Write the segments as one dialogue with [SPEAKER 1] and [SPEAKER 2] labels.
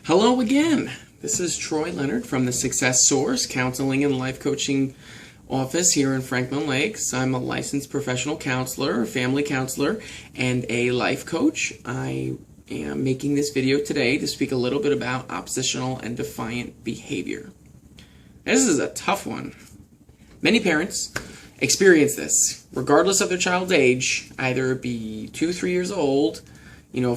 [SPEAKER 1] Hello again. This is Troy Leonard from the Success Source Counseling and Life Coaching office here in Franklin Lakes. I'm a licensed professional counselor, family counselor, and a life coach. I am making this video today to speak a little bit about oppositional and defiant behavior. This is a tough one. Many parents experience this, regardless of their child's age, either it be 2, 3 years old,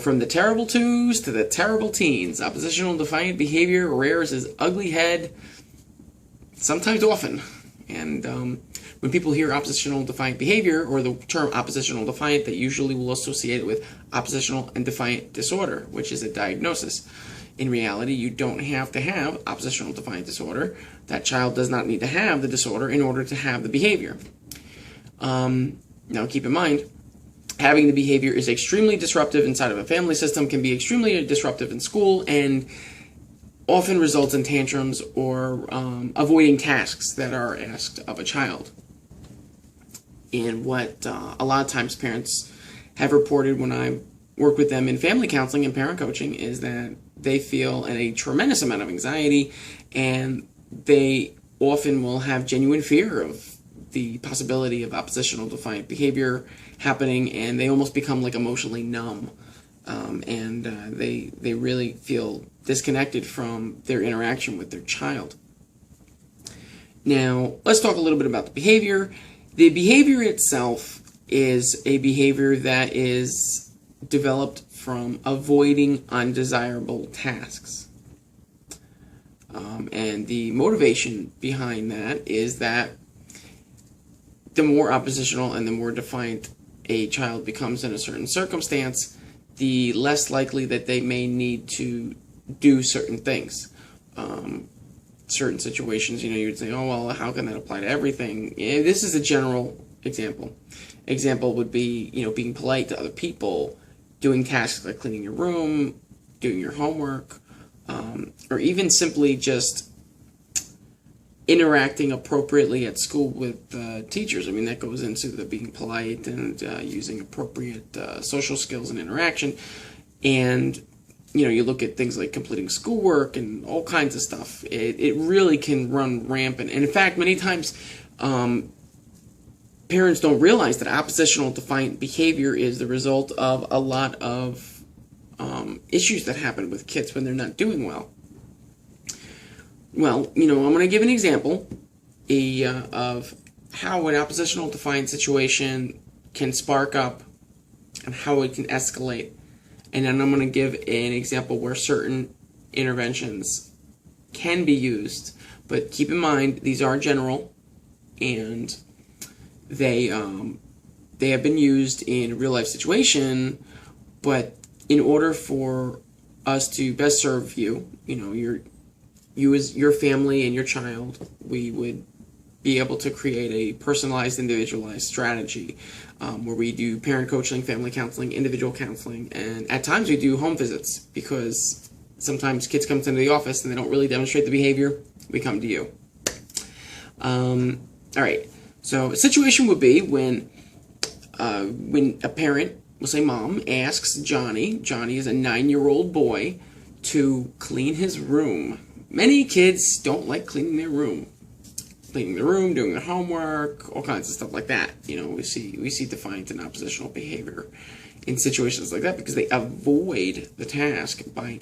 [SPEAKER 1] from the terrible twos to the terrible teens. Oppositional and defiant behavior rears its ugly head, sometimes often. And when people hear oppositional and defiant behavior, or the term oppositional defiant, they usually will associate it with oppositional and defiant disorder, which is a diagnosis. In reality, you don't have to have oppositional defiant disorder. That child does not need to have the disorder in order to have the behavior. Now keep in mind, having the behavior is extremely disruptive inside of a family system, can be extremely disruptive in school, and often results in tantrums or avoiding tasks that are asked of a child. And what a lot of times parents have reported when I work with them in family counseling and parent coaching is that they feel a tremendous amount of anxiety, and they often will have genuine fear of the possibility of oppositional defiant behavior happening, and they almost become like emotionally numb, and they really feel disconnected from their interaction with their child. Now, let's talk a little bit about the behavior. The behavior itself is a behavior that is developed from avoiding undesirable tasks. And the motivation behind that is that the more oppositional and the more defiant a child becomes in a certain circumstance, the less likely that they may need to do certain things. Certain situations, you'd say, oh, well, how can that apply to everything? Yeah, this is a general example. Example would be, being polite to other people, doing tasks like cleaning your room, doing your homework, or even simply just interacting appropriately at school with teachers. I mean, that goes into the being polite and using appropriate social skills and interaction. And, you look at things like completing schoolwork and all kinds of stuff. It really can run rampant. And in fact, many times parents don't realize that oppositional defiant behavior is the result of a lot of issues that happen with kids when they're not doing well. Well, I'm going to give an example of how an oppositional defiant situation can spark up and how it can escalate. And then I'm going to give an example where certain interventions can be used. But keep in mind, these are general, and they have been used in a real-life situation, but in order for us to best serve you, you as your family and your child, we would be able to create a personalized, individualized strategy where we do parent coaching, family counseling, individual counseling, and at times we do home visits because sometimes kids come into the office and they don't really demonstrate the behavior. We come to you. All right. So a situation would be when a parent, we'll say mom, asks Johnny is a 9-year-old boy, to clean his room. Many kids don't like cleaning their room. Cleaning the room, doing their homework, all kinds of stuff like that. We see defiant and oppositional behavior in situations like that because they avoid the task by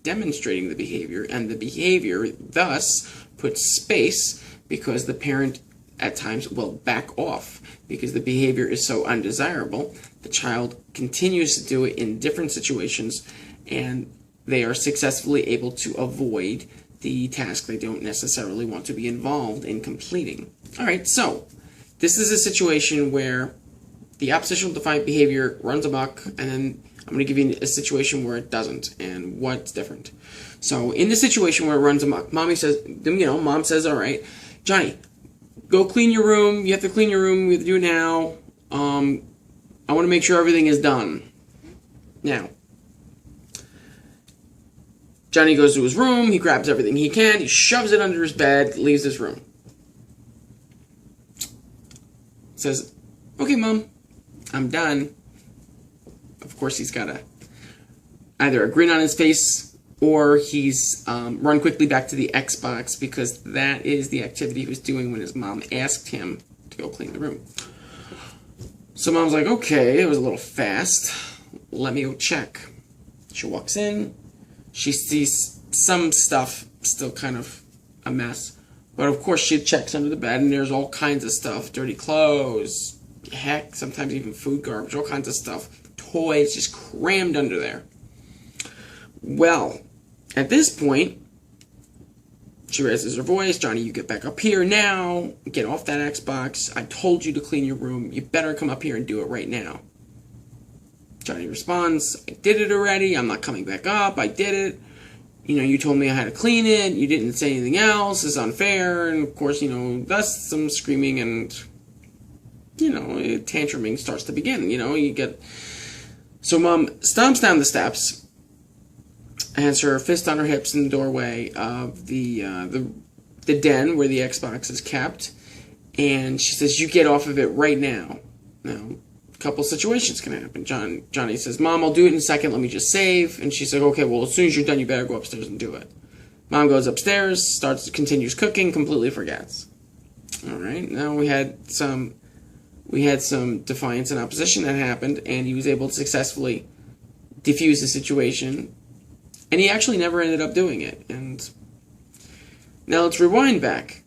[SPEAKER 1] demonstrating the behavior, and the behavior thus puts space because the parent at times will back off because the behavior is so undesirable. The child continues to do it in different situations, and they are successfully able to avoid the task they don't necessarily want to be involved in completing. All right, so this is a situation where the oppositional defiant behavior runs amok, and then I'm going to give you a situation where it doesn't and what's different. So in the situation where it runs amok, mom says, all right, Johnny, go clean your room. You have to clean your room. We have to do it now. I want to make sure everything is done. Now, Johnny goes to his room, he grabs everything he can, he shoves it under his bed, leaves his room. Says, okay, Mom, I'm done. Of course, he's got either a grin on his face or he's run quickly back to the Xbox because that is the activity he was doing when his mom asked him to go clean the room. So mom's like, okay, it was a little fast. Let me go check. She walks in. She sees some stuff still kind of a mess. But of course she checks under the bed and there's all kinds of stuff. Dirty clothes, heck, sometimes even food garbage, all kinds of stuff. Toys just crammed under there. Well, at this point, she raises her voice. Johnny, you get back up here now. Get off that Xbox. I told you to clean your room. You better come up here and do it right now. Johnny responds, I did it already. I'm not coming back up. I did it. You know, you told me I had to clean it. You didn't say anything else. It's unfair. And, of course, you know, thus some screaming and, you know, tantruming starts to begin. You know, you get... So Mom stomps down the steps, has her fist on her hips in the doorway of the den where the Xbox is kept, and she says, you get off of it right now. Now, a couple situations can happen. Johnny says, Mom, I'll do it in a second, let me just save. And she's like, okay, well, as soon as you're done, you better go upstairs and do it. Mom goes upstairs, continues cooking, completely forgets. All right, now we had some defiance and opposition that happened, and he was able to successfully defuse the situation, and he actually never ended up doing it. And now let's rewind back.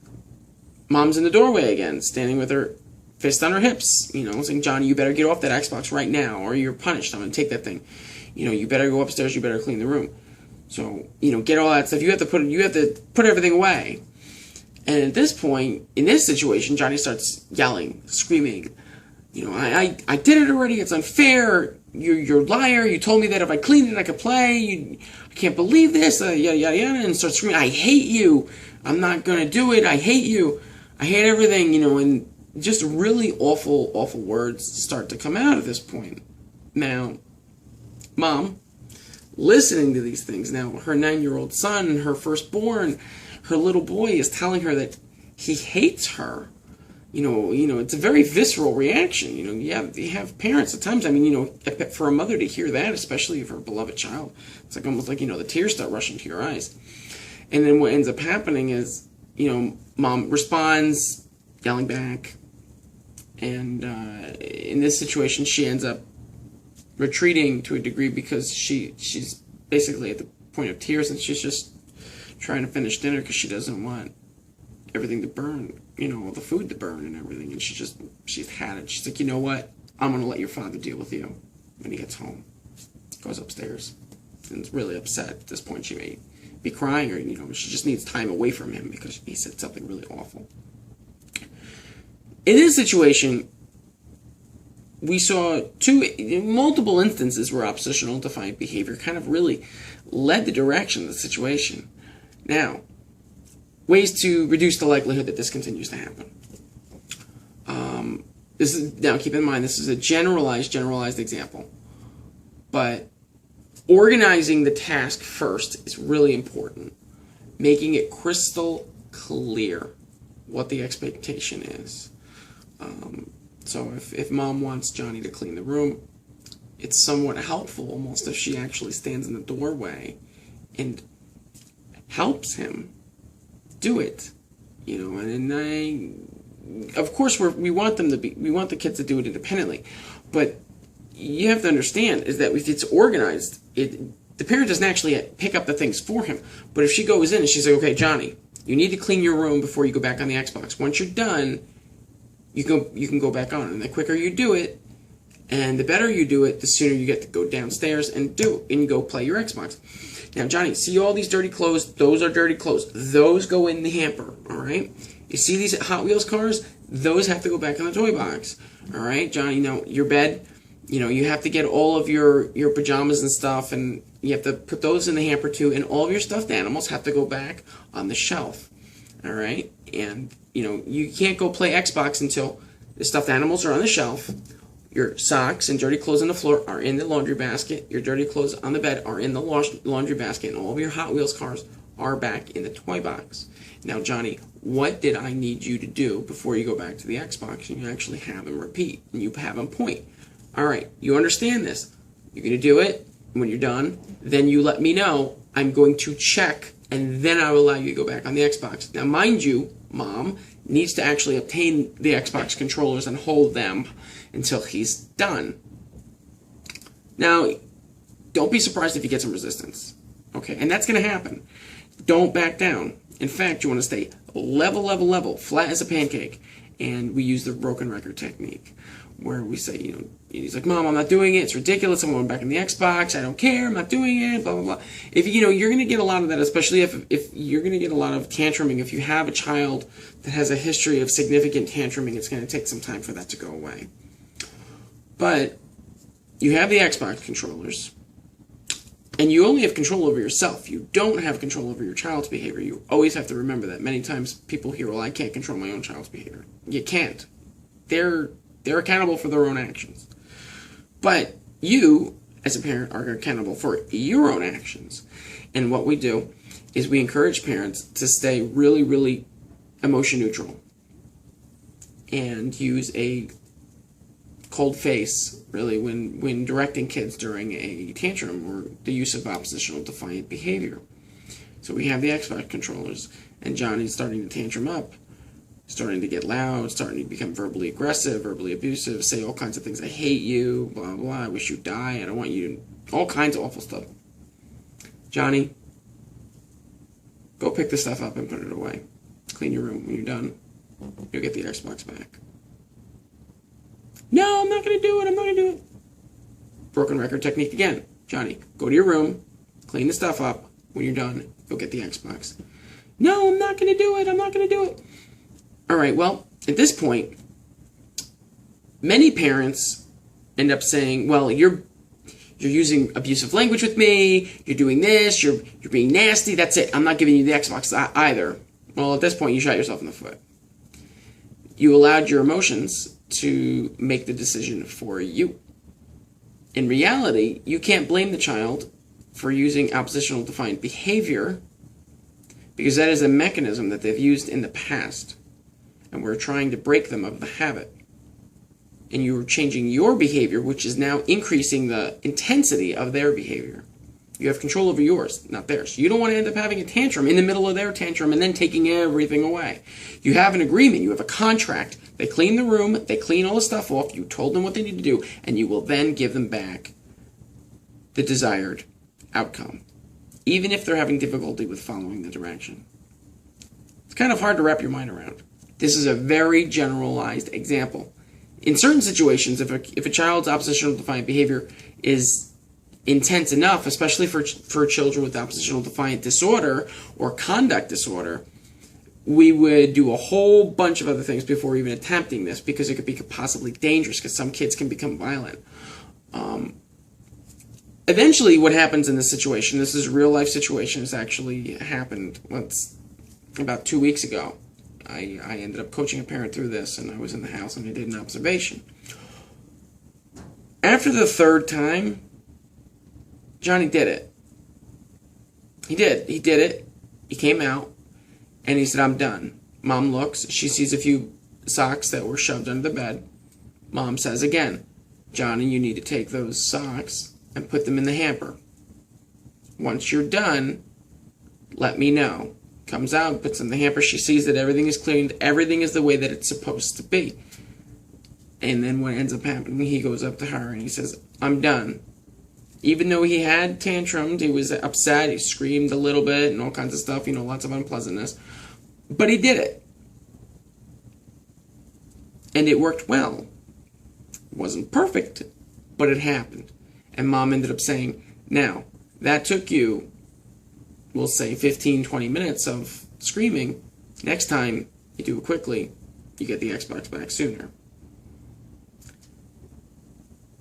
[SPEAKER 1] Mom's in the doorway again, standing with her fist on her hips, you know, saying, Johnny, you better get off that Xbox right now, or you're punished. I'm going to take that thing. You know, you better go upstairs, you better clean the room. So, you know, get all that stuff. You have to put everything away. And at this point, in this situation, Johnny starts yelling, screaming, you know, I did it already, it's unfair, you're a liar, you told me that if I cleaned it I could play, I can't believe this, yada, yada, yada, and starts screaming, I hate you, I'm not going to do it, I hate you, I hate everything, you know, and just really awful, awful words start to come out at this point. Now, Mom, listening to these things, now her 9-year-old son, her firstborn, her little boy is telling her that he hates her. You know, it's a very visceral reaction. You know, you have parents at times. I mean, you know, for a mother to hear that, especially of her beloved child, it's like almost like, you know, the tears start rushing to your eyes. And then what ends up happening is, you know, Mom responds, yelling back, and in this situation, she ends up retreating to a degree because she's basically at the point of tears, and she's just trying to finish dinner because she doesn't want everything to burn, you know, all the food to burn and everything, and she's had it. She's like, you know what, I'm going to let your father deal with you when he gets home. Goes upstairs and is really upset. At this point, she may be crying, or, you know, she just needs time away from him because he said something really awful. In this situation, we saw multiple instances where oppositional defiant behavior kind of really led the direction of the situation. Now, ways to reduce the likelihood that this continues to happen. Now, keep in mind, this is a generalized example. But organizing the task first is really important. Making it crystal clear what the expectation is. So if Mom wants Johnny to clean the room, it's somewhat helpful almost if she actually stands in the doorway and helps him do it, you know. And of course, we want the kids to do it independently, but you have to understand is that if it's organized, the parent doesn't actually pick up the things for him. But if she goes in and she's like, okay, Johnny, you need to clean your room before you go back on the Xbox. Once you're done, you can go back on, and the quicker you do it, and the better you do it, the sooner you get to go downstairs and go play your Xbox. Now, Johnny, see all these dirty clothes? Those are dirty clothes. Those go in the hamper, all right? You see these Hot Wheels cars? Those have to go back in the toy box, all right? Johnny, now, your bed, you know, you have to get all of your pajamas and stuff, and you have to put those in the hamper too, and all of your stuffed animals have to go back on the shelf, all right? And, you know, you can't go play Xbox until the stuffed animals are on the shelf. Your socks and dirty clothes on the floor are in the laundry basket. Your dirty clothes on the bed are in the laundry basket. And all of your Hot Wheels cars are back in the toy box. Now, Johnny, what did I need you to do before you go back to the Xbox? And you actually have them repeat. And you have them point. All right, you understand this. You're going to do it. When you're done, then you let me know. I'm going to check, and then I will allow you to go back on the Xbox. Now, mind you, Mom needs to actually obtain the Xbox controllers and hold them until he's done. Now, don't be surprised if you get some resistance. Okay, and that's going to happen. Don't back down. In fact, you want to stay level, flat as a pancake. And we use the broken record technique, where we say, he's like, Mom, I'm not doing it. It's ridiculous. I'm going back in the Xbox. I don't care. I'm not doing it. Blah, blah, blah. If you're going to get a lot of that, especially if you're going to get a lot of tantruming. If you have a child that has a history of significant tantruming, it's going to take some time for that to go away. But you have the Xbox controllers, and you only have control over yourself. You don't have control over your child's behavior. You always have to remember that. Many times people hear, well, I can't control my own child's behavior. You can't. They're accountable for their own actions. But you, as a parent, are accountable for your own actions. And what we do is we encourage parents to stay really, really emotion neutral and use a cold face, really, when directing kids during a tantrum or the use of oppositional defiant behavior. So we have the Xbox controllers, and Johnny's starting to tantrum up, starting to get loud, starting to become verbally aggressive, verbally abusive, say all kinds of things. I hate you, blah, blah, I wish you'd die, I don't want you to, all kinds of awful stuff. Johnny, go pick the stuff up and put it away. Clean your room. When you're done, you'll get the Xbox back. No, I'm not going to do it. I'm not going to do it. Broken record technique again. Johnny, go to your room, clean the stuff up. When you're done, you'll get the Xbox. No, I'm not going to do it. I'm not going to do it. All right, well, at this point, many parents end up saying, well, you're using abusive language with me. You're doing this. You're being nasty. That's it. I'm not giving you the Xbox either. Well, at this point, you shot yourself in the foot. You allowed your emotions to make the decision for you. In reality, you can't blame the child for using oppositional defiant behavior because that is a mechanism that they've used in the past, and we're trying to break them of the habit. And you're changing your behavior, which is now increasing the intensity of their behavior. You have control over yours, not theirs. You don't want to end up having a tantrum in the middle of their tantrum and then taking everything away. You have an agreement. You have a contract. They clean the room. They clean all the stuff off. You told them what they need to do, and you will then give them back the desired outcome, even if they're having difficulty with following the direction. It's kind of hard to wrap your mind around. This is a very generalized example. In certain situations, if a child's oppositional defiant behavior is intense enough, especially for children with oppositional defiant disorder or conduct disorder, we would do a whole bunch of other things before even attempting this because it could be possibly dangerous because some kids can become violent. Eventually, what happens in this situation, this is a real-life situation, this actually happened about 2 weeks ago. I ended up coaching a parent through this, and I was in the house, and I did an observation. After the third time, Johnny did it. He did it. He came out, and he said, I'm done. Mom looks. She sees a few socks that were shoved under the bed. Mom says again, Johnny, you need to take those socks and put them in the hamper. Once you're done, let me know. Comes out, puts in the hamper. She sees that everything is cleaned. Everything is the way that it's supposed to be. And then what ends up happening, he goes up to her and he says, I'm done. Even though he had tantrumed, he was upset, he screamed a little bit and all kinds of stuff, lots of unpleasantness. But he did it. And it worked well. It wasn't perfect, but it happened. And Mom ended up saying, now, that took you, we'll say 15, 20 minutes of screaming. Next time, you do it quickly, you get the Xbox back sooner.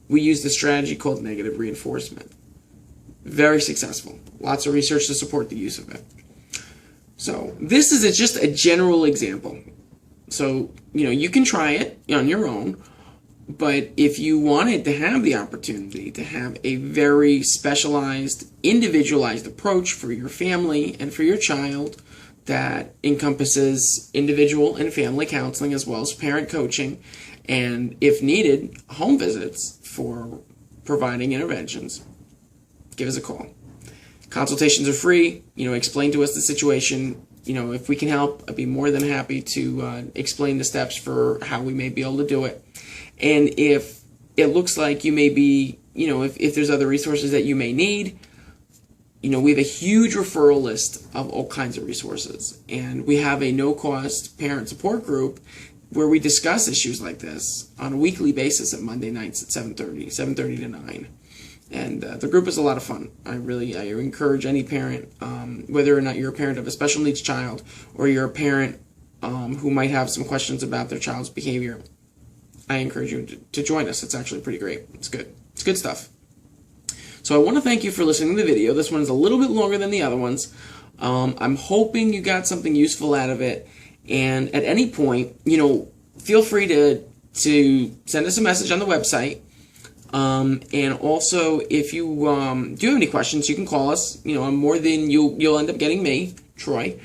[SPEAKER 1] We used a strategy called negative reinforcement. Very successful. Lots of research to support the use of it. So this is just a general example. So, you can try it on your own, but if you wanted to have the opportunity to have a very specialized, individualized approach for your family and for your child that encompasses individual and family counseling as well as parent coaching, and if needed, home visits for providing interventions, give us a call. Consultations are free. Explain to us the situation. If we can help, I'd be more than happy to explain the steps for how we may be able to do it. And if it looks like you may be, if there's other resources that you may need, we have a huge referral list of all kinds of resources. And we have a no-cost parent support group where we discuss issues like this on a weekly basis at Monday nights at 7:30 to 9. And the group is a lot of fun. I encourage any parent, whether or not you're a parent of a special needs child or you're a parent who might have some questions about their child's behavior, I encourage you to join us. It's actually pretty great. It's good. It's good stuff. So I want to thank you for listening to the video. This one's a little bit longer than the other ones. I'm hoping you got something useful out of it. And at any point, feel free to send us a message on the website. And also, if you do have any questions, you can call us. I'm more than you'll end up getting me, Troy,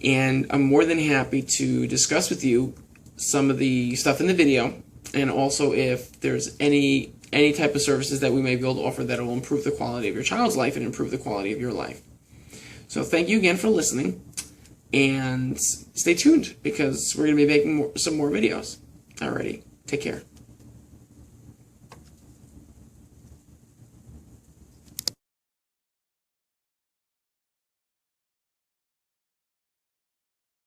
[SPEAKER 1] and I'm more than happy to discuss with you some of the stuff in the video, and also if there's any type of services that we may be able to offer that will improve the quality of your child's life and improve the quality of your life. So thank you again for listening, and stay tuned because we're going to be making some more videos. Alrighty, take care.